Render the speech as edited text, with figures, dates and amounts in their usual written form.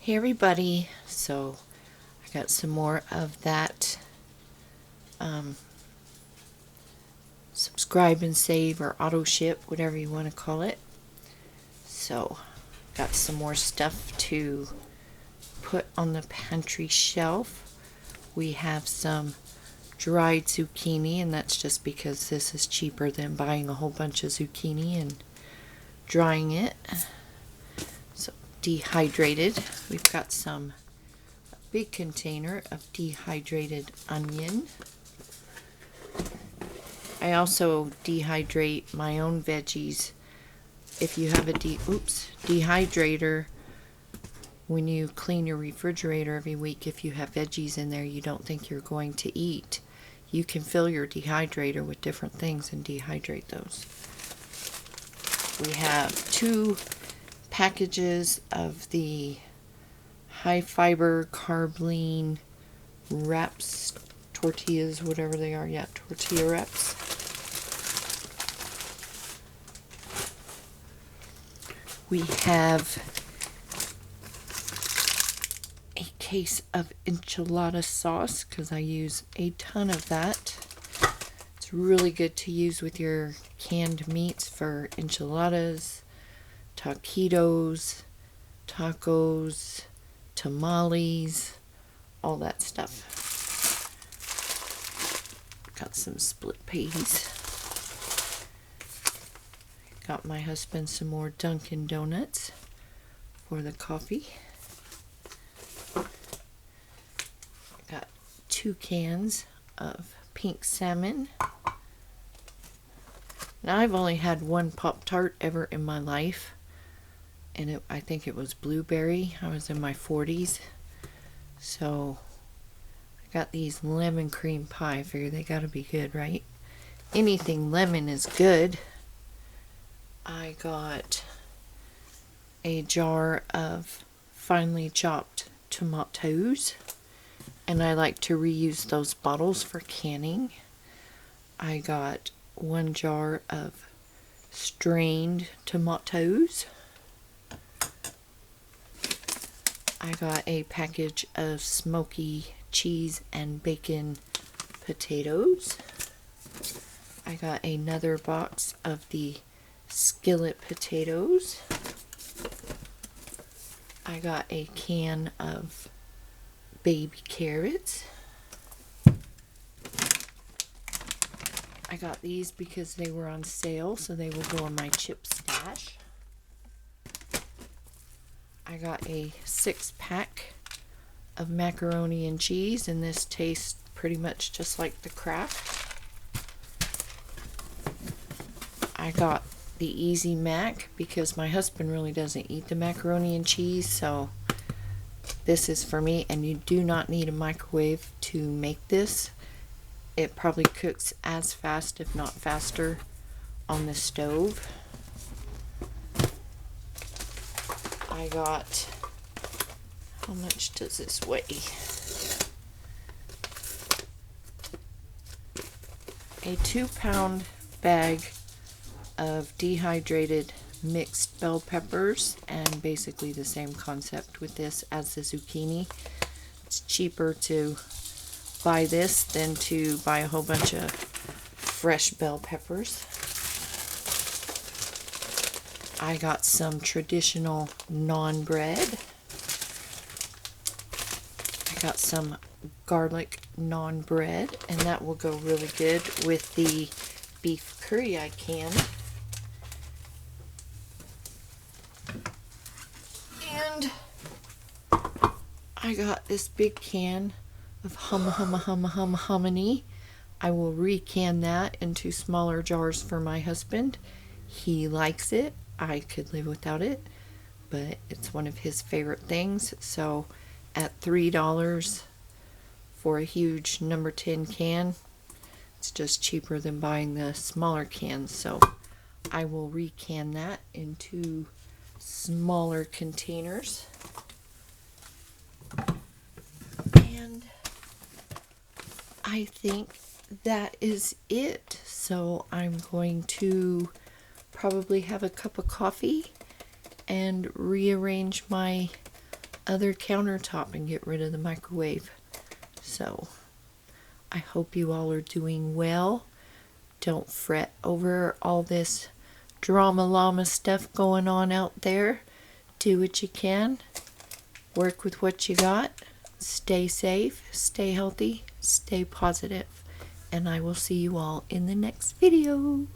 Hey everybody, so I got some more of that subscribe and save or auto ship, whatever you want to call it. So got some more stuff to put on the pantry shelf. We have some dried zucchini, and that's just because this is cheaper than buying a whole bunch of zucchini and drying it. So dehydrated, we've got some big container of dehydrated onion. I also dehydrate my own veggies. If you have a dehydrator, when you clean your refrigerator every week, if you have veggies in there you don't think you're going to eat, you can fill your dehydrator with different things and dehydrate those. We have 2 packages of the high fiber carb lean wraps, tortillas, whatever they are, tortilla wraps. We have a case of enchilada sauce because I use a ton of that. It's really good to use with your canned meats for enchiladas, taquitos, tacos, tamales, all that stuff. Got some split peas. Got my husband some more Dunkin' Donuts for the coffee. Got 2 cans of pink salmon. Now I've only had one Pop-Tart ever in my life, and I think it was blueberry. I was in my 40s. So I got these lemon cream pie. I figure they gotta be good, right? Anything lemon is good. I got a jar of finely chopped tomatoes, and I like to reuse those bottles for canning. I got 1 jar of strained tomatoes. I got a package of smoky cheese and bacon potatoes. I got another box of the skillet potatoes. I got a can of baby carrots. I got these because they were on sale, so they will go in my chip stash. I got a 6-pack of macaroni and cheese, and this tastes pretty much just like the Kraft. I got the Easy Mac because my husband really doesn't eat the macaroni and cheese, so this is for me, and you do not need a microwave to make this. It probably cooks as fast, if not faster, on the stove. I got, how much does this weigh? A 2-pound bag of dehydrated mixed bell peppers, and basically the same concept with this as the zucchini. It's cheaper to buy this than to buy a whole bunch of fresh bell peppers. I got some traditional naan bread. I got some garlic naan bread, and that will go really good with the beef curry I canned. And I got this big can of hominy. I will recan that into smaller jars for my husband. He likes it. I could live without it, but it's one of his favorite things. So at $3 for a huge number 10 can, it's just cheaper than buying the smaller cans. So I will recan that into smaller containers. And I think that is it. So I'm going to probably have a cup of coffee and rearrange my other countertop and get rid of the microwave. So I hope you all are doing well. Don't fret over all this drama llama stuff going on out there. Do what you can. Work with what you got. Stay safe, stay healthy, stay positive. And I will see you all in the next video.